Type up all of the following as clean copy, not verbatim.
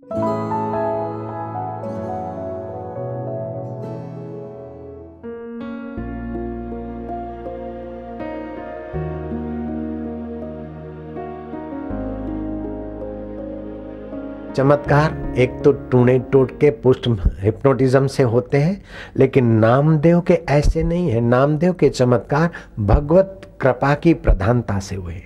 चमत्कार एक तो टूणे टोटके पुष्ट हिप्नोटिज्म से होते हैं, लेकिन नामदेव के ऐसे नहीं है। नामदेव के चमत्कार भगवत कृपा की प्रधानता से हुए।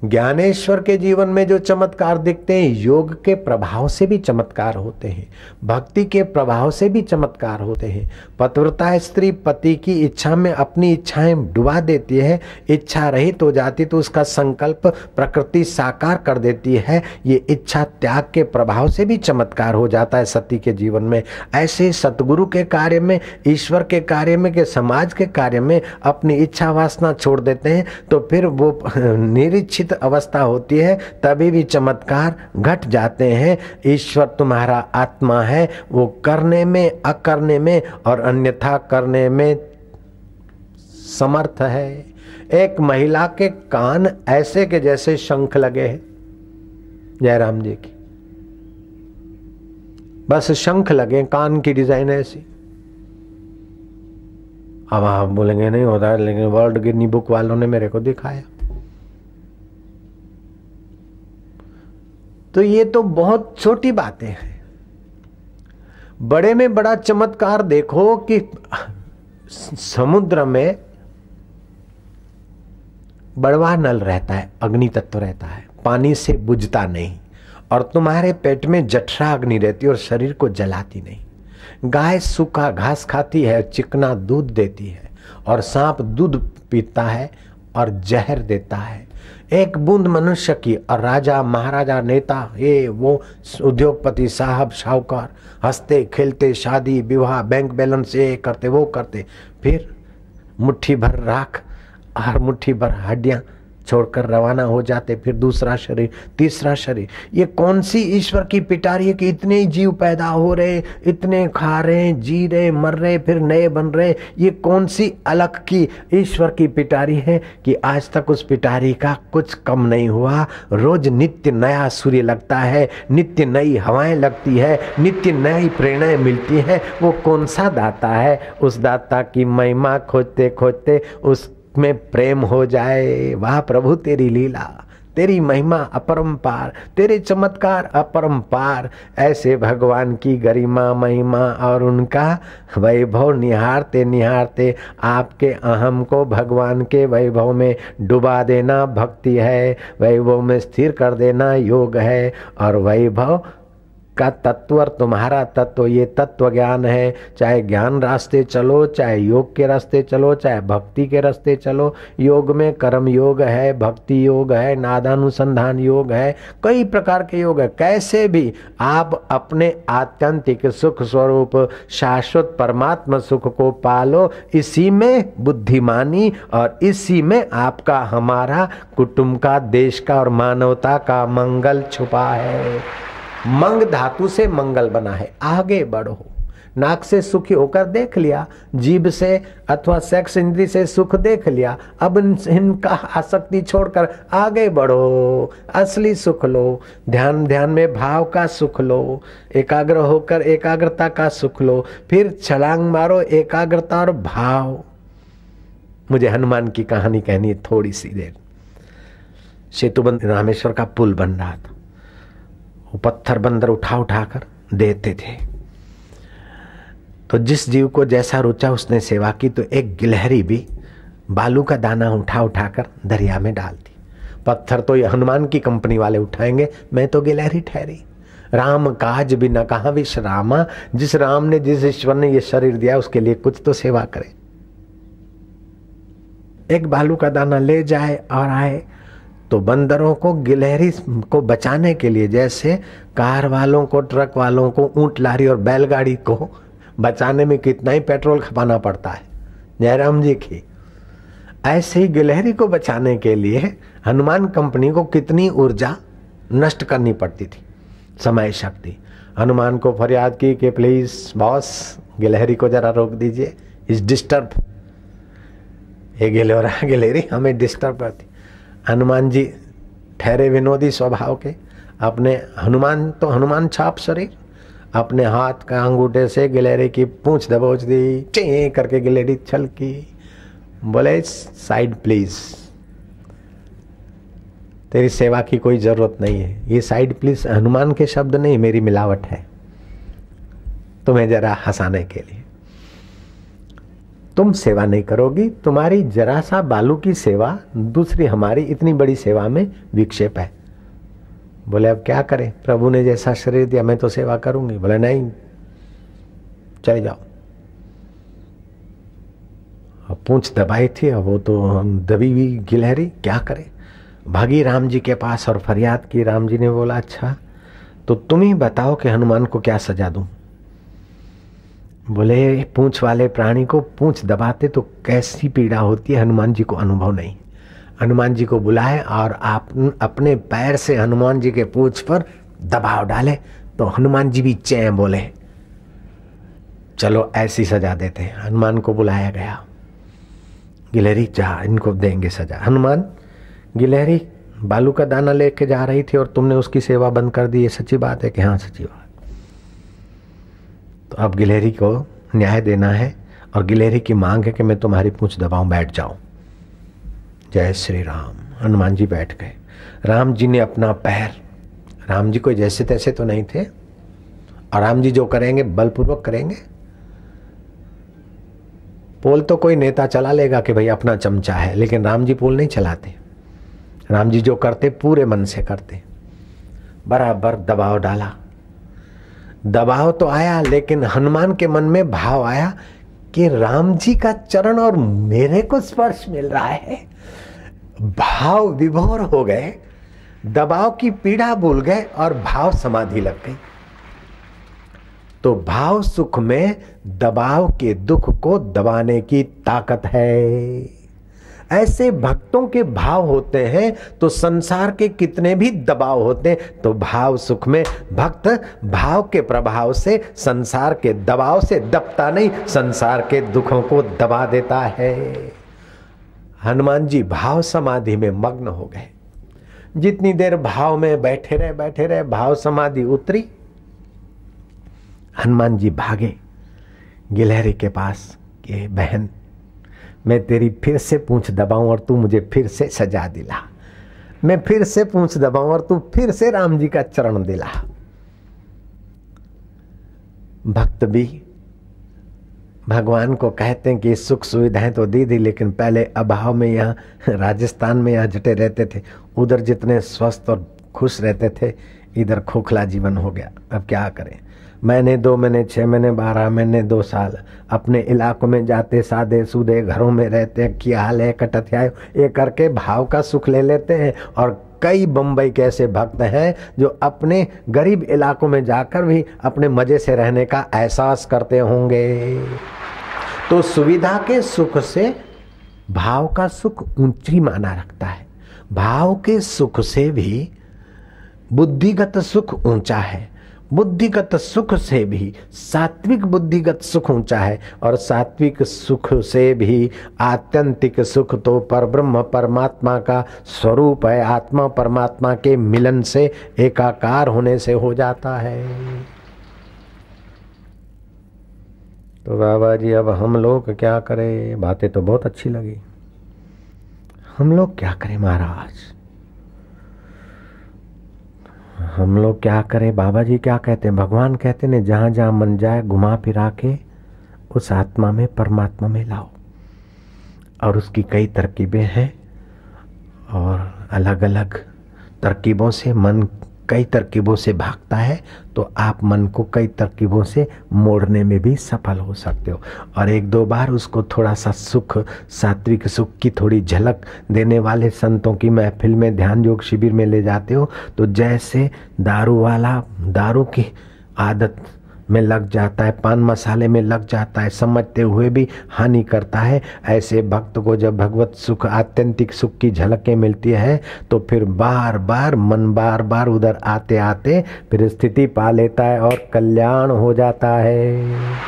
ज्ञानेश्वर के जीवन में जो चमत्कार दिखते हैं, योग के प्रभाव से भी चमत्कार होते हैं, भक्ति के प्रभाव से भी चमत्कार होते हैं। पतिव्रता स्त्री पति की इच्छा में अपनी इच्छाएं डुबा देती है, इच्छा रहित हो जाती तो उसका संकल्प प्रकृति साकार कर देती है। ये इच्छा त्याग के प्रभाव से भी चमत्कार हो जाता है सती के जीवन में। ऐसे सतगुरु के कार्य में, ईश्वर के कार्य में, के समाज के कार्य में अपनी इच्छा वासना छोड़ देते हैं तो फिर वो निरीक्षित अवस्था होती है, तभी भी चमत्कार घट जाते हैं। ईश्वर तुम्हारा आत्मा है, वो करने में, अकरने में और अन्यथा करने में समर्थ है। एक महिला के कान ऐसे के जैसे शंख लगे हैं जयराम जी की, बस शंख लगे, कान की डिजाइन ऐसी। अब आप बोलेंगे नहीं होता, लेकिन वर्ल्ड गिनी बुक वालों ने मेरे को दिखाया। तो ये तो बहुत छोटी बातें हैं। बड़े में बड़ा चमत्कार देखो कि समुद्र में बड़वा नल रहता है, अग्नि तत्व रहता है, पानी से बुझता नहीं, और तुम्हारे पेट में जठरा अग्नि रहती है और शरीर को जलाती नहीं। गाय सूखा घास खाती है, चिकना दूध देती है, और सांप दूध पीता है और जहर देता है। एक बूंद मनुष्य की और राजा महाराजा नेता ये वो उद्योगपति साहब साहूकार हंसते खेलते शादी विवाह बैंक बैलेंस ये करते वो करते, फिर मुट्ठी भर राख और मुट्ठी भर हड्डियां छोड़कर रवाना हो जाते, फिर दूसरा शरीर तीसरा शरीर। ये कौन सी ईश्वर की पिटारी है कि इतने जीव पैदा हो रहे, इतने खा रहे, जी रहे, मर रहे, फिर नए बन रहे। ये कौन सी अलग की ईश्वर की पिटारी है कि आज तक उस पिटारी का कुछ कम नहीं हुआ। रोज नित्य नया सूर्य लगता है, नित्य नई हवाएं लगती है, नित्य नई प्रेरणाएं मिलती है। वो कौन सा दाता है? उस दाता की महिमा खोजते खोजते उस में प्रेम हो जाए। वाह प्रभु तेरी लीला, तेरी महिमा अपरंपार, तेरे चमत्कार अपरंपार। ऐसे भगवान की गरिमा महिमा और उनका वैभव निहारते निहारते आपके अहम को भगवान के वैभव में डुबा देना भक्ति है, वैभव में स्थिर कर देना योग है। और वैभव का तत्व और तुम्हारा तत्व ये तत्व ज्ञान है। चाहे ज्ञान रास्ते चलो, चाहे योग के रास्ते चलो, चाहे भक्ति के रास्ते चलो। योग में कर्म योग है, भक्ति योग है, नादानुसंधान योग है, कई प्रकार के योग है। कैसे भी आप अपने आत्यंतिक सुख स्वरूप शाश्वत परमात्मा सुख को पालो। इसी में बुद्धिमानी और इसी में आपका, हमारा, कुटुंब का, देश का और मानवता का मंगल छुपा है। मंग धातु से मंगल बना है। आगे बढ़ो। नाक से सुखी होकर देख लिया, जीभ से अथवा सेक्स इंद्री से सुख देख लिया, अब इनका आसक्ति छोड़कर आगे बढ़ो, असली सुख लो। ध्यान ध्यान में भाव का सुख लो, एकाग्र होकर एकाग्रता का सुख लो, फिर छलांग मारो एकाग्रता और भाव। मुझे हनुमान की कहानी कहनी है थोड़ी सी देर। सेतुबंद रामेश्वर का पुल बन रहा था, वो पत्थर बंदर उठा उठाकर देते थे। तो जिस जीव को जैसा रुचा उसने सेवा की। तो एक गिलहरी भी बालू का दाना उठा उठाकर दरिया में डाल दी। पत्थर तो ये हनुमान की कंपनी वाले उठाएंगे, मैं तो गिलहरी ठहरी। राम काज भी न कहा विश्रामा। जिस राम ने, जिस ईश्वर ने ये शरीर दिया उसके लिए कुछ तो सेवा करे। एक बालू का दाना ले जाए और आए तो बंदरों को गिलहरी को बचाने के लिए, जैसे कार वालों को, ट्रक वालों को, ऊंट लारी और बैलगाड़ी को बचाने में कितना ही पेट्रोल खपाना पड़ता है जयराम जी की, ऐसे ही गिलहरी को बचाने के लिए हनुमान कंपनी को कितनी ऊर्जा नष्ट करनी पड़ती थी, समय शक्ति। हनुमान को फरियाद की कि प्लीज बॉस गिलहरी को जरा रोक दीजिए, इस डिस्टर्ब। ये गिलहरी हमें डिस्टर्ब करती। हनुमान जी ठहरे विनोदी स्वभाव के, अपने हनुमान तो हनुमान छाप शरीर, अपने हाथ का अंगूठे से गिलहरी की पूंछ दबोच दी, चे करके गिलहरी छलकी। बोले साइड प्लीज, तेरी सेवा की कोई जरूरत नहीं है। ये साइड प्लीज हनुमान के शब्द नहीं, मेरी मिलावट है तुम्हें जरा हंसाने के लिए। तुम सेवा नहीं करोगी, तुम्हारी जरा सा बालू की सेवा दूसरी हमारी इतनी बड़ी सेवा में विक्षेप है। बोले अब क्या करें, प्रभु ने जैसा शरीर दिया मैं तो सेवा करूंगी। बोले नहीं, चले जाओ। अब पूंछ दबाई थी, अब वो तो हम दबी हुई गिलहरी क्या करे। भागी राम जी के पास और फरियाद की। राम जी ने बोला अच्छा तो तुम ही बताओ कि हनुमान को क्या सजा दूं। बोले पूंछ वाले प्राणी को पूंछ दबाते तो कैसी पीड़ा होती है हनुमान जी को अनुभव नहीं। हनुमान जी को बुलाए और आप अपने पैर से हनुमान जी के पूंछ पर दबाव डाले तो हनुमान जी भी चैं बोले चलो ऐसी सजा देते हैं। हनुमान को बुलाया गया। गिलहरी जा, इनको देंगे सजा। हनुमान, गिलहरी बालू का दाना लेके जा रही थी और तुमने उसकी सेवा बंद कर दी, ये सच्ची बात है कि हाँ सच्ची बात। तो अब गिलहरी को न्याय देना है और गिलहरी की मांग है कि मैं तुम्हारी पूंछ दबाऊं, बैठ जाऊं। जय श्री राम। हनुमान जी बैठ गए। राम जी ने अपना पैर, राम जी कोई जैसे तैसे तो नहीं थे और राम जी जो करेंगे बलपूर्वक करेंगे। पोल तो कोई नेता चला लेगा कि भाई अपना चमचा है, लेकिन राम जी पोल नहीं चलाते। राम जी जो करते पूरे मन से करते। बराबर दबाव डाला। दबाव तो आया लेकिन हनुमान के मन में भाव आया कि राम जी का चरण और मेरे को स्पर्श मिल रहा है। भाव विभोर हो गए, दबाव की पीड़ा भूल गए और भाव समाधि लग गई। तो भाव सुख में दबाव के दुख को दबाने की ताकत है। ऐसे भक्तों के भाव होते हैं तो संसार के कितने भी दबाव होते हैं तो भाव सुख में भक्त भाव के प्रभाव से संसार के दबाव से दबता नहीं, संसार के दुखों को दबा देता है। हनुमान जी भाव समाधि में मग्न हो गए। जितनी देर भाव में बैठे रहे भाव समाधि उतरी। हनुमान जी भागे गिलहरी के पास कि बहन मैं तेरी फिर से पूंछ दबाऊं और तू मुझे फिर से सजा दिला। मैं फिर से पूंछ दबाऊं और तू फिर से राम जी का चरण दिला। भक्त भी भगवान को कहते हैं कि सुख सुविधाएं तो दी दी, लेकिन पहले अभाव में यहाँ राजस्थान में यहाँ जटे रहते थे, उधर जितने स्वस्थ और खुश रहते थे इधर खोखला जीवन हो गया। अब क्या करें। महीने 2 महीने 6 महीने 12 महीने 2 साल अपने इलाकों में जाते, सादे सूदे घरों में रहते हैं, क्या हाल है कटथियाए ये करके भाव का सुख ले लेते हैं। और कई बंबई के ऐसे भक्त हैं जो अपने गरीब इलाकों में जाकर भी अपने मजे से रहने का एहसास करते होंगे। तो सुविधा के सुख से भाव का सुख ऊंची माना रखता है। भाव के सुख से भी बुद्धिगत सुख ऊंचा है। बुद्धिगत सुख से भी सात्विक बुद्धिगत सुख ऊंचा है और सात्विक सुख से भी आत्यंतिक सुख तो परब्रह्म परमात्मा का स्वरूप है। आत्मा परमात्मा के मिलन से एकाकार होने से हो जाता है। तो बाबा जी अब हम लोग क्या करें। बातें तो बहुत अच्छी लगी, हम लोग क्या करें महाराज, हम लोग क्या करें। बाबा जी क्या कहते हैं, भगवान कहते हैं जहां जहां मन जाए घुमा फिरा के उस आत्मा में परमात्मा में लाओ। और उसकी कई तरकीबें हैं और अलग अलग तरकीबों से मन कई तरकीबों से भागता है तो आप मन को कई तरकीबों से मोड़ने में भी सफल हो सकते हो। और 1-2 बार उसको थोड़ा सा सुख, सात्विक सुख की थोड़ी झलक देने वाले संतों की महफिल में, ध्यान योग शिविर में ले जाते हो तो जैसे दारू वाला दारू की आदत में लग जाता है, पान मसाले में लग जाता है, समझते हुए भी हानि करता है, ऐसे भक्त को जब भगवत सुख आत्यंतिक सुख की झलकें मिलती है तो फिर बार बार मन बार बार उधर आते आते फिर स्थिति पा लेता है और कल्याण हो जाता है।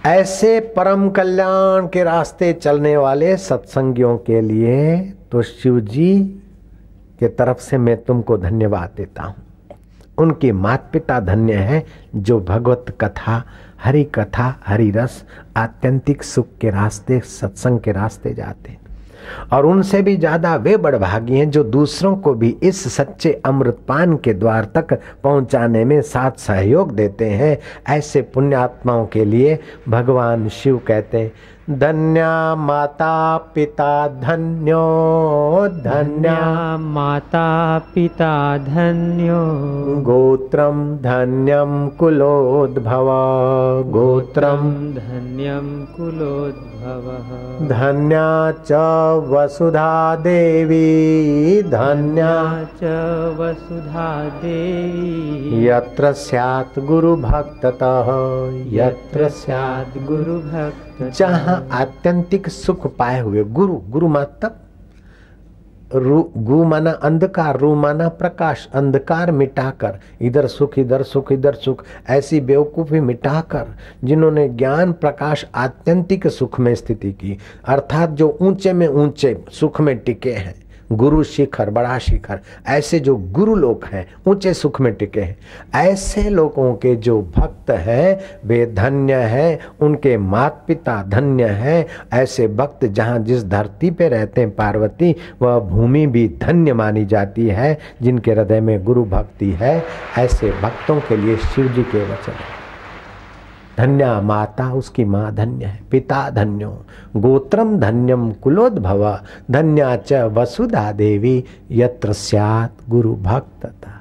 ऐसे परम कल्याण के रास्ते चलने वाले सत्संगियों के लिए तो शिव जी के तरफ से मैं तुमको धन्यवाद देता हूँ। उनके माता पिता धन्य हैं जो भगवत कथा, हरि कथा, हरि रस, आत्यंतिक सुख के रास्ते, सत्संग के रास्ते जाते हैं। और उनसे भी ज्यादा वे बड़भागी हैं जो दूसरों को भी इस सच्चे अमृतपान के द्वार तक पहुंचाने में साथ सहयोग देते हैं। ऐसे पुण्यात्माओं के लिए भगवान शिव कहते हैं, धन्या माता पिता धन्यो, धन्या माता पिता धन्यो, गोत्रम धन्यम कुलोद्भव, गोत्रम धन्यम कुलोद्भवः, धन्या च वसुधा देवी, धन्या च वसुधा देवी, यत्र स्यात् गुरु भक्ततः, यत्र स्यात् गुरु भक्त, जहाँ आत्यंतिक सुख पाए हुए गुरु, गुरु मतलब गु माना अंधकार, रू माना प्रकाश, अंधकार मिटाकर, इधर सुख इधर सुख इधर सुख, ऐसी बेवकूफी मिटाकर जिन्होंने ज्ञान प्रकाश आत्यंतिक सुख में स्थिति की, अर्थात जो ऊंचे में ऊंचे सुख में टिके हैं, गुरु शिखर, बड़ा शिखर, ऐसे जो गुरु लोग हैं ऊंचे सुख में टिके हैं, ऐसे लोगों के जो भक्त हैं वे धन्य हैं, उनके माता पिता धन्य हैं। ऐसे भक्त जहाँ जिस धरती पे रहते हैं पार्वती, वह भूमि भी धन्य मानी जाती है जिनके हृदय में गुरु भक्ति है। ऐसे भक्तों के लिए शिव जी के वचन है, धन्या माता, उसकी माँ धन्य है, पिता धन्यो, गोत्रम धन्यम कुलोद्भव, धन्या च वसुधा देवी, यत्र स्यात् गुरु भक्तता।